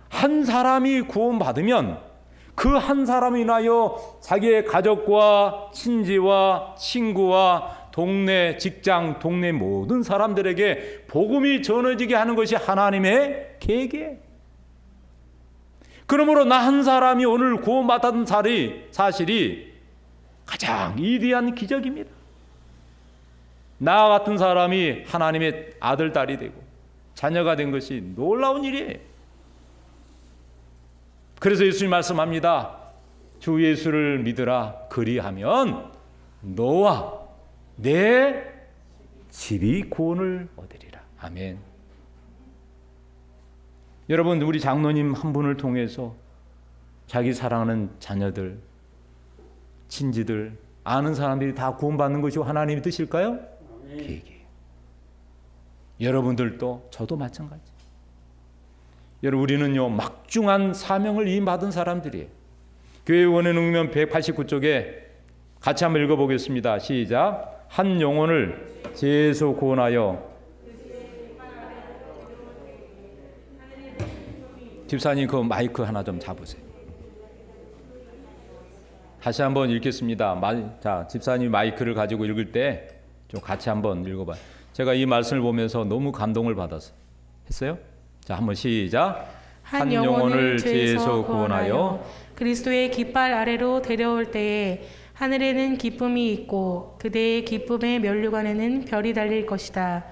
한 사람이 구원받으면 그 한 사람이 인하여 자기의 가족과 친지와 친구와 동네, 직장, 동네 모든 사람들에게 복음이 전해지게 하는 것이 하나님의 계획이에요. 그러므로 나 한 사람이 오늘 구원받았던 사실이 가장 위대한 기적입니다. 나 같은 사람이 하나님의 아들, 딸이 되고 자녀가 된 것이 놀라운 일이에요. 그래서 예수님 말씀합니다. 주 예수를 믿으라. 그리하면 너와 내 집이 구원을 얻으리라. 아멘. 여러분, 우리 장로님 한 분을 통해서 자기 사랑하는 자녀들, 친지들, 아는 사람들이 다 구원받는 것이 하나님의 뜻일까요? 계획이에요. 여러분들도 저도 마찬가지. 여러분, 우리는요 막중한 사명을 이임받은 사람들이에요. 교회 원의 능면 189쪽에 같이 한번 읽어보겠습니다. 시작. 한 영혼을 죄에서 구원하여. 집사님 그 마이크 하나 좀 잡으세요. 다시 한번 읽겠습니다. 자, 집사님 마이크를 가지고 읽을 때 좀 같이 한번 읽어봐요. 제가 이 말씀을 보면서 너무 감동을 받았어요. 했어요? 자, 한번 시작. 한 영혼을 죄에서 구원하여 그리스도의 깃발 아래로 데려올 때에 하늘에는 기쁨이 있고 그대의 기쁨의 면류관에는 별이 달릴 것이다.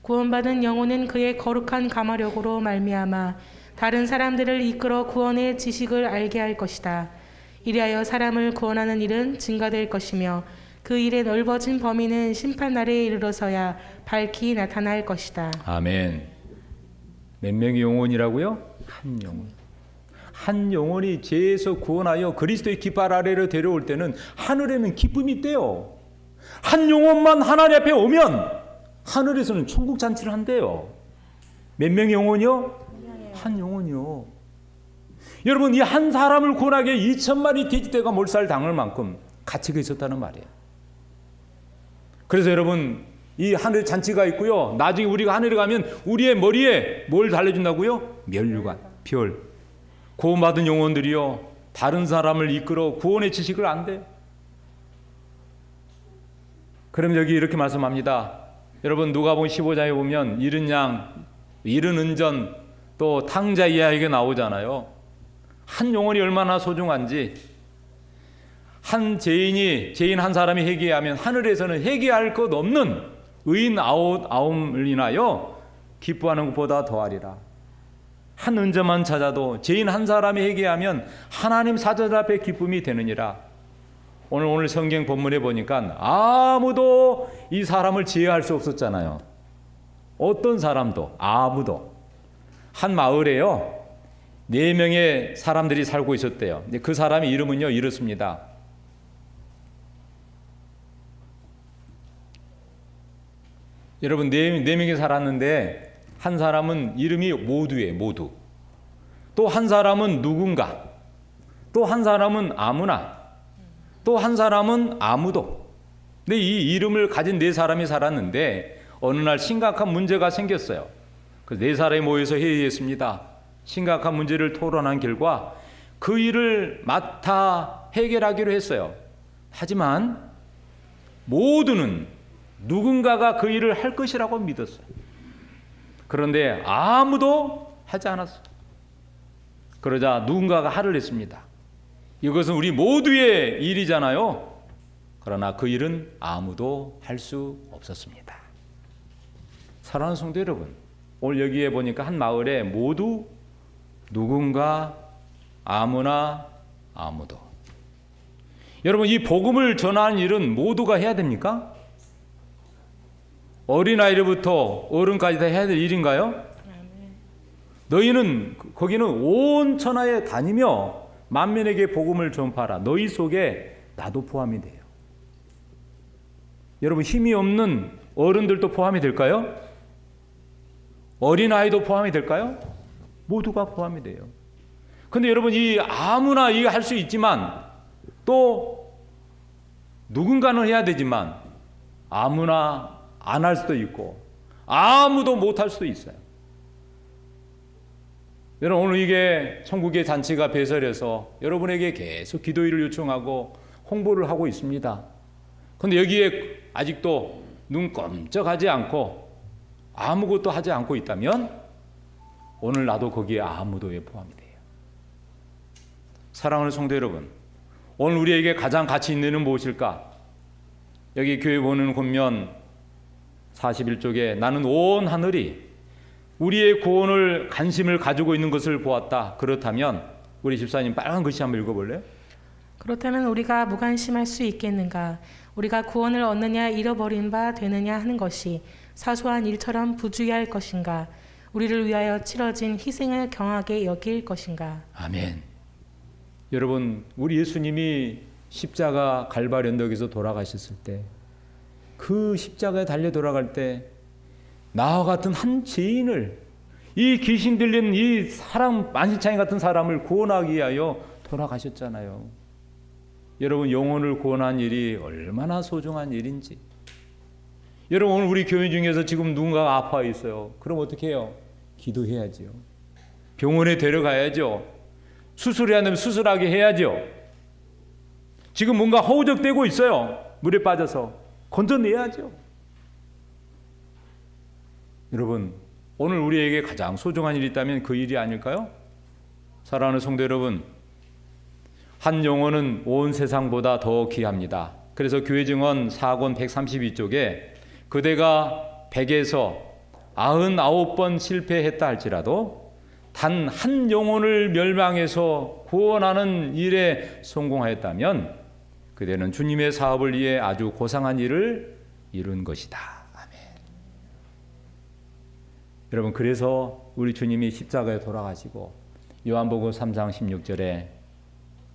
구원받은 영혼은 그의 거룩한 감화력으로 말미암아 다른 사람들을 이끌어 구원의 지식을 알게 할 것이다. 이리하여 사람을 구원하는 일은 증가될 것이며 그 일의 넓어진 범위는 심판날에 이르러서야 밝히 나타날 것이다. 아멘. 몇 명의 영혼이라고요? 한 영혼. 한 영혼이 죄에서 구원하여 그리스도의 깃발 아래로 데려올 때는 하늘에는 기쁨이 있대요. 한 영혼만 하나님 앞에 오면 하늘에서는 천국 잔치를 한대요. 몇 명의 영혼이요? 한 영혼이요. 여러분, 이 한 사람을 구원하기에 2,000마리 돼지떼가 몰살 당할 만큼 가치가 있었다는 말이에요. 그래서 여러분, 이 하늘 잔치가 있고요. 나중에 우리가 하늘에 가면 우리의 머리에 뭘 달려준다고요? 면류관, 별. 구원받은 영혼들이요, 다른 사람을 이끌어 구원의 지식을 안대요. 그럼 여기 이렇게 말씀합니다. 여러분, 누가복음 15장에 보면 이른 양, 이른 은전, 또 탕자 이야기가 나오잖아요. 한 영혼이 얼마나 소중한지. 한 죄인 한 사람이 회개하면 하늘에서는 회개할 것 없는 의인 아홉을 인하여 기뻐하는 것보다 더하리라. 한 은자만 찾아도 죄인 한 사람이 회개하면 하나님 사자들 앞에 기쁨이 되느니라. 오늘 성경 본문에 보니까 아무도 이 사람을 지혜할 수 없었잖아요. 어떤 사람도, 아무도. 한 마을에요 4명의 사람들이 살고 있었대요. 그 사람의 이름은요 이렇습니다. 여러분, 네 명이 살았는데 한 사람은 이름이 모두예요. 모두. 또 한 사람은 누군가. 또 한 사람은 아무나. 또 한 사람은 아무도. 근데 이 이름을 가진 4사람이 살았는데 어느 날 심각한 문제가 생겼어요. 그래서 4사람이 모여서 회의했습니다. 심각한 문제를 토론한 결과 그 일을 맡아 해결하기로 했어요. 하지만 모두는 누군가가 그 일을 할 것이라고 믿었어요. 그런데 아무도 하지 않았어요. 그러자 누군가가 화를 냈습니다. 이것은 우리 모두의 일이잖아요. 그러나 그 일은 아무도 할 수 없었습니다. 사랑하는 성도 여러분, 오늘 여기에 보니까 한 마을에 모두 누군가, 아무나, 아무도. 여러분, 이 복음을 전하는 일은 모두가 해야 됩니까? 어린아이로부터 어른까지 다 해야 될 일인가요? 너희는 거기는 온 천하에 다니며 만민에게 복음을 전파하라. 너희 속에 나도 포함이 돼요. 여러분, 힘이 없는 어른들도 포함이 될까요? 어린아이도 포함이 될까요? 모두가 포함이 돼요. 근데 여러분, 이 아무나 이거 할 수 있지만 또 누군가는 해야 되지만 아무나 안 할 수도 있고 아무도 못 할 수도 있어요. 여러분, 오늘 이게 천국의 잔치가 배설해서 여러분에게 계속 기도의를 요청하고 홍보를 하고 있습니다. 그런데 여기에 아직도 눈 껌쩍하지 않고 아무것도 하지 않고 있다면 오늘 나도 거기에 아무도에 포함이 돼요. 사랑하는 성도 여러분, 오늘 우리에게 가장 가치 있는 일은 무엇일까? 여기 교회 보는 권면 41쪽에 나는 온 하늘이 우리의 구원을 관심을 가지고 있는 것을 보았다. 그렇다면 우리 집사님 빨간 글씨 한번 읽어볼래요? 그렇다면 우리가 무관심할 수 있겠는가? 우리가 구원을 얻느냐 잃어버린 바 되느냐 하는 것이 사소한 일처럼 부주의할 것인가? 우리를 위하여 치러진 희생을 경하게 여길 것인가? 아멘. 여러분, 우리 예수님이 십자가 갈바리 언덕에서 돌아가셨을 때, 그 십자가에 달려 돌아갈 때 나와 같은 한 죄인을, 이 귀신 들린 이 사람 만신창이 같은 사람을 구원하기 위하여 돌아가셨잖아요. 여러분, 영혼을 구원한 일이 얼마나 소중한 일인지. 여러분, 오늘 우리 교회 중에서 지금 누군가가 아파 있어요. 그럼 어떻게 해요? 기도해야죠. 병원에 데려가야죠. 수술해야 하면 수술하게 해야죠. 지금 뭔가 허우적대고 있어요. 물에 빠져서 건져내야죠. 여러분, 오늘 우리에게 가장 소중한 일이 있다면 그 일이 아닐까요? 사랑하는 성도 여러분, 한 영혼은 온 세상보다 더 귀합니다. 그래서 교회 증언 4권 132쪽에 그대가 100에서 99번 실패했다 할지라도 단 한 영혼을 멸망해서 구원하는 일에 성공하였다면 그대는 주님의 사업을 위해 아주 고상한 일을 이룬 것이다. 아멘. 여러분, 그래서 우리 주님이 십자가에 돌아가시고 요한복음 3장 16절에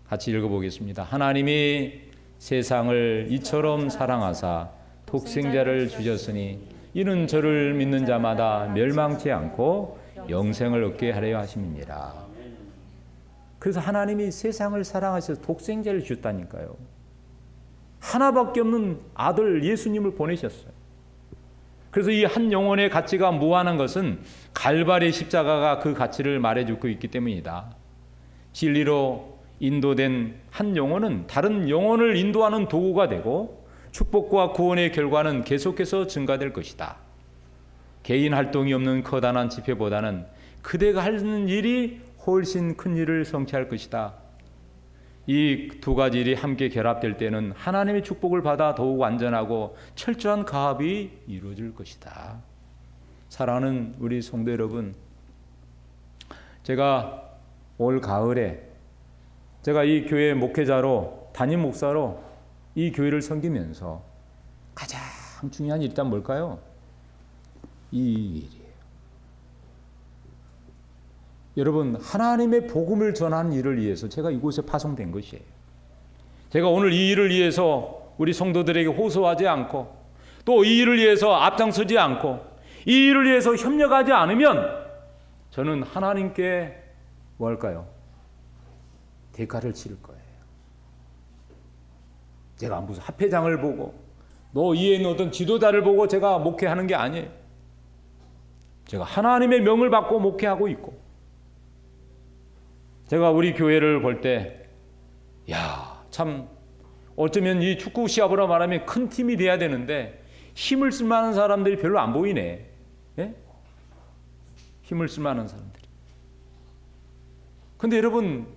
같이 읽어보겠습니다. 하나님이 세상을 이처럼 사랑하사 독생자를 주셨으니 이는 저를 믿는 자마다 멸망치 않고 영생을 얻게 하려 하심이니라. 그래서 하나님이 세상을 사랑하셔서 독생자를 주셨다니까요. 하나밖에 없는 아들 예수님을 보내셨어요. 그래서 이 한 영혼의 가치가 무한한 것은 갈바리 십자가가 그 가치를 말해주고 있기 때문이다. 진리로 인도된 한 영혼은 다른 영혼을 인도하는 도구가 되고 축복과 구원의 결과는 계속해서 증가될 것이다. 개인 활동이 없는 커다란 집회보다는 그대가 하는 일이 훨씬 큰 일을 성취할 것이다. 이 두 가지 일이 함께 결합될 때는 하나님의 축복을 받아 더욱 완전하고 철저한 가합이 이루어질 것이다. 사랑하는 우리 성도 여러분, 제가 올 가을에 제가 이 교회 목회자로 담임 목사로 이 교회를 섬기면서 가장 중요한 일이 있다면 뭘까요? 이 일이에요. 여러분, 하나님의 복음을 전하는 일을 위해서 제가 이곳에 파송된 것이에요. 제가 오늘 이 일을 위해서 우리 성도들에게 호소하지 않고 또 이 일을 위해서 앞장서지 않고 이 일을 위해서 협력하지 않으면 저는 하나님께 뭐 할까요? 대가를 치를 거예요. 제가 무슨 합회장을 보고 너 이에 있는 어떤 지도자를 보고 제가 목회하는 게 아니에요. 제가 하나님의 명을 받고 목회하고 있고, 제가 우리 교회를 볼 때, 참 어쩌면 이 축구 시합으로 말하면 큰 팀이 돼야 되는데 힘을 쓸 만한 사람들이 별로 안 보이네. 예? 힘을 쓸 만한 사람들이. 근데 여러분,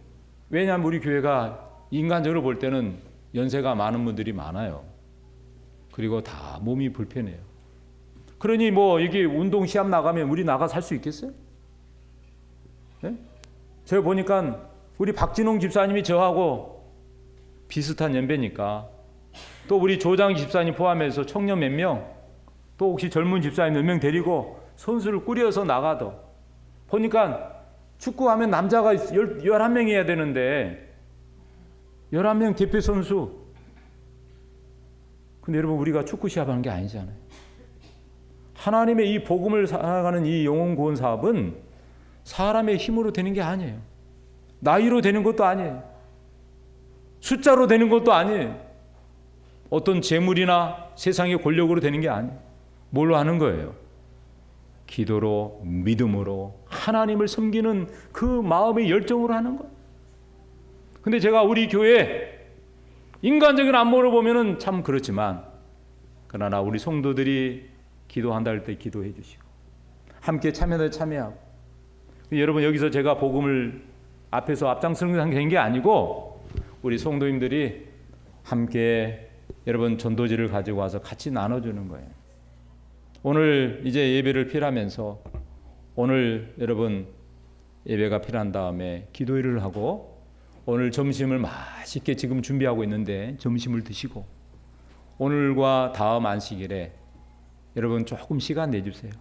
왜냐하면 우리 교회가 인간적으로 볼 때는 연세가 많은 분들이 많아요. 그리고 다 몸이 불편해요. 그러니 뭐 이게 운동 시합 나가면 우리 나가 살 수 있겠어요? 네? 제가 보니까 우리 박진홍 집사님이 저하고 비슷한 연배니까, 또 우리 조장 집사님 포함해서 청년 몇 명, 또 혹시 젊은 집사님 몇 명 데리고 선수를 꾸려서 나가도, 보니까 축구하면 남자가 11명이어야 되는데 11명 대표 선수. 근데 여러분, 우리가 축구 시합하는 게 아니잖아요. 하나님의 이 복음을 살아가는 이 영혼 구원 사업은 사람의 힘으로 되는 게 아니에요. 나이로 되는 것도 아니에요. 숫자로 되는 것도 아니에요. 어떤 재물이나 세상의 권력으로 되는 게 아니에요. 뭘로 하는 거예요? 기도로, 믿음으로, 하나님을 섬기는 그 마음의 열정으로 하는 거예요. 근데 제가 우리 교회 인간적인 안목으로 보면은 참 그렇지만, 그러나 우리 성도들이 기도한다 할 때 기도해 주시고, 함께 참여하고, 여러분, 여기서 제가 복음을 앞에서 앞장서는 게 아니고 우리 성도님들이 함께 여러분 전도지를 가지고 와서 같이 나눠주는 거예요. 오늘 이제 예배를 필하면서, 오늘 여러분 예배가 필한 다음에 기도회를 하고, 오늘 점심을 맛있게 지금 준비하고 있는데 점심을 드시고, 오늘과 다음 안식일에 여러분 조금 시간 내주세요.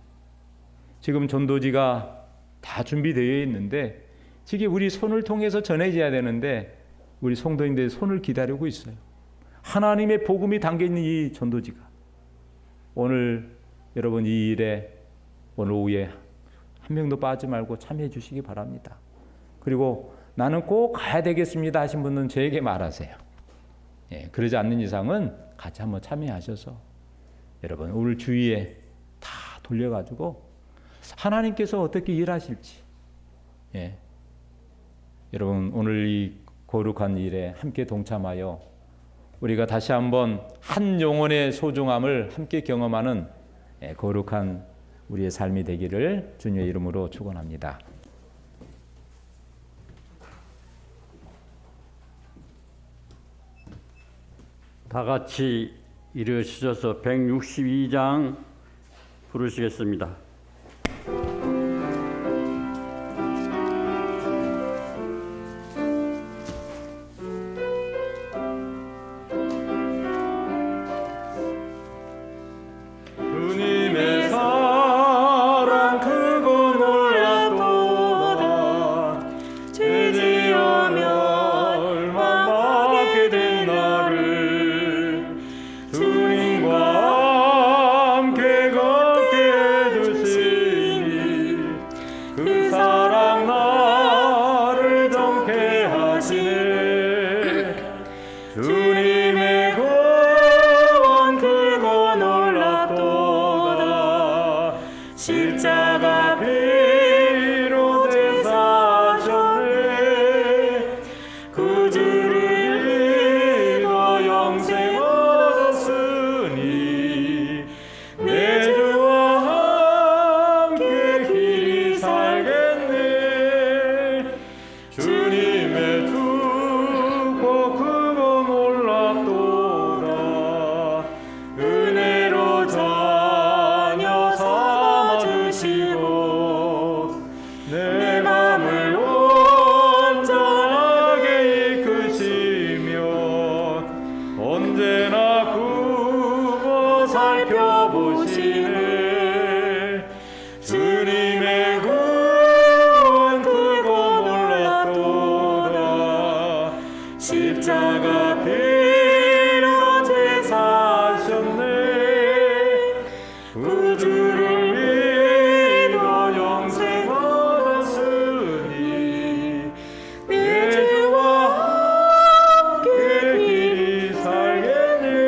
지금 전도지가 다 준비되어 있는데 지금 우리 손을 통해서 전해져야 되는데 우리 성도인들의 손을 기다리고 있어요. 하나님의 복음이 담겨있는 이 전도지가 오늘 여러분 이 일에 오늘 오후에 한 명도 빠지지 말고 참여해 주시기 바랍니다. 그리고 나는 꼭 가야 되겠습니다 하신 분은 저에게 말하세요. 예, 그러지 않는 이상은 같이 한번 참여하셔서 여러분 오늘 주위에 다 돌려가지고 하나님께서 어떻게 일하실지, 예, 여러분 오늘 이 거룩한 일에 함께 동참하여 우리가 다시 한번 한 영혼의 소중함을 함께 경험하는 거룩한 우리의 삶이 되기를 주님의 이름으로 축원합니다. 다 같이 일어서셔서 162장 부르시겠습니다. 주님의 사랑 크고 놀랍도다. 죄지어 멸망하게 된 나를 주님과 함께 걷게 해주시니 그 사랑 나를 정케 하시네. 주님의 구원 크고 놀랍도다. 십자가 피로 대사하셨네. 구주를 믿어 영생 얻었으니 내 주와 함께 길이 살겠네. 주님의 축복 크고 놀랍도다. 은혜로 자녀 삼아주시고 내 맘을 온전하게 이끄시며 언제나 굽어 살펴보시네. 주님의 구원 크고 놀랍도다. 십자가 피로 제사하셨네. 구주를 믿어 영생 얻었으니 내 주와 함께 길이 살겠네.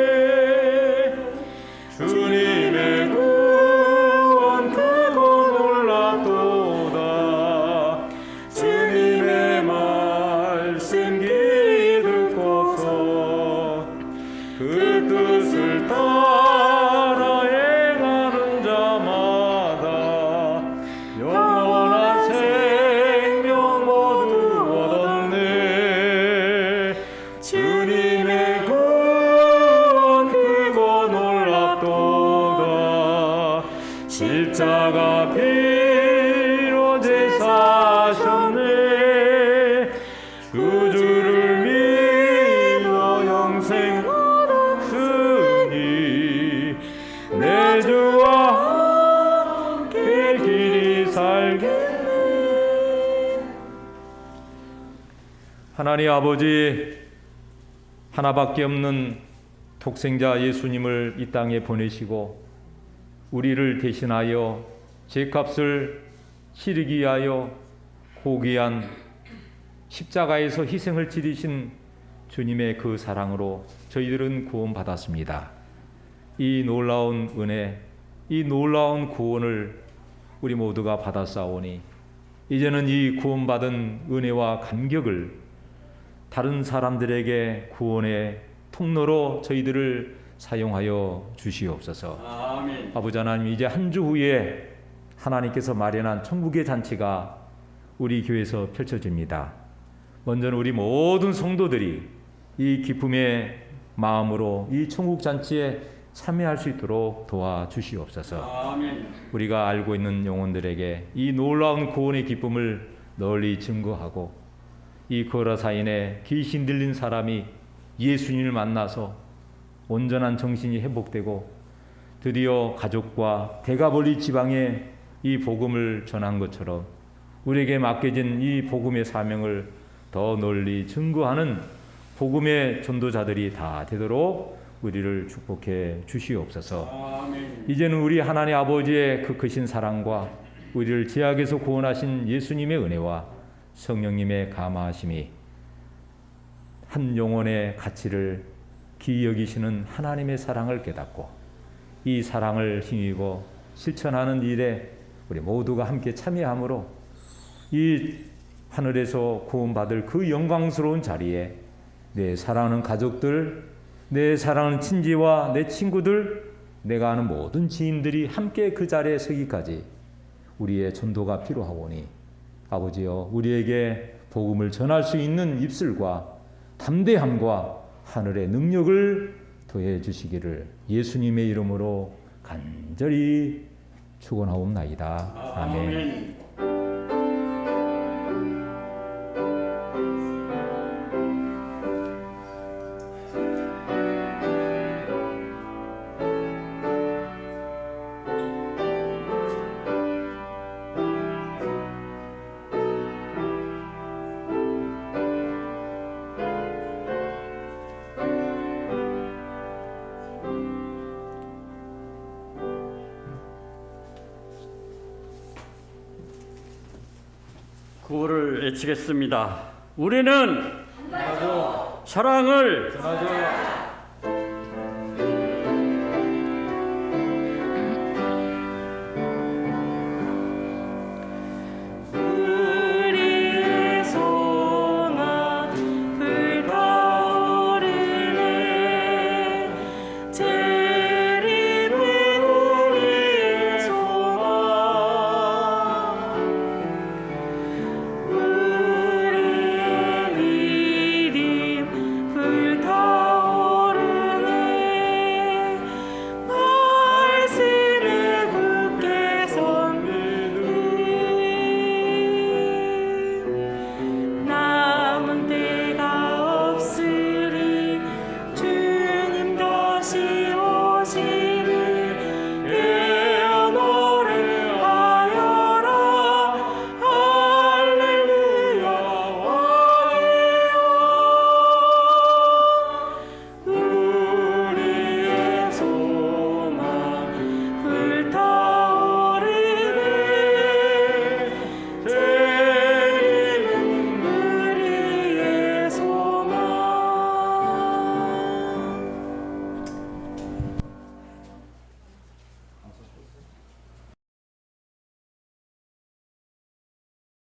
십자가 피로 제사하셨네. 구주를 믿어 영생 얻었으니 내 주와 함께 길이 살겠네. 하나님 아버지, 하나밖에 없는 독생자 예수님을 이 땅에 보내시고 우리를 대신하여 죄값을 치르기 위하여 고귀한 십자가에서 희생을 치르신 주님의 그 사랑으로 저희들은 구원받았습니다. 이 놀라운 은혜, 이 놀라운 구원을 우리 모두가 받았사오니 이제는 이 구원받은 은혜와 감격을 다른 사람들에게 구원의 통로로 저희들을 사용하여 주시옵소서. 아멘. 아버지 하나님, 이제 한 주 후에 하나님께서 마련한 천국의 잔치가 우리 교회에서 펼쳐집니다. 먼저는 우리 모든 성도들이 이 기쁨의 마음으로 이 천국 잔치에 참여할 수 있도록 도와주시옵소서. 아멘. 우리가 알고 있는 영혼들에게 이 놀라운 구원의 기쁨을 널리 증거하고 이 거라사인에 귀신 들린 사람이 예수님을 만나서 온전한 정신이 회복되고 드디어 가족과 대가벌리 지방에 이 복음을 전한 것처럼 우리에게 맡겨진 이 복음의 사명을 더 널리 증거하는 복음의 전도자들이 다 되도록 우리를 축복해 주시옵소서. 아멘. 이제는 우리 하나님 아버지의 그 크신 사랑과 우리를 죄악에서 구원하신 예수님의 은혜와 성령님의 감화하심이 한 영혼의 가치를 귀히 여기시는 하나님의 사랑을 깨닫고 이 사랑을 힘입어 실천하는 일에 우리 모두가 함께 참여함으로 이 하늘에서 구원받을 그 영광스러운 자리에 내 사랑하는 가족들, 내 사랑하는 친지와 내 친구들, 내가 아는 모든 지인들이 함께 그 자리에 서기까지 우리의 전도가 필요하오니 아버지여, 우리에게 복음을 전할 수 있는 입술과 담대함과 하늘의 능력을 더해 주시기를 예수님의 이름으로 간절히 축원하옵나이다. 아멘. 구호를 외치겠습니다. 우리는 사랑을 전하죠.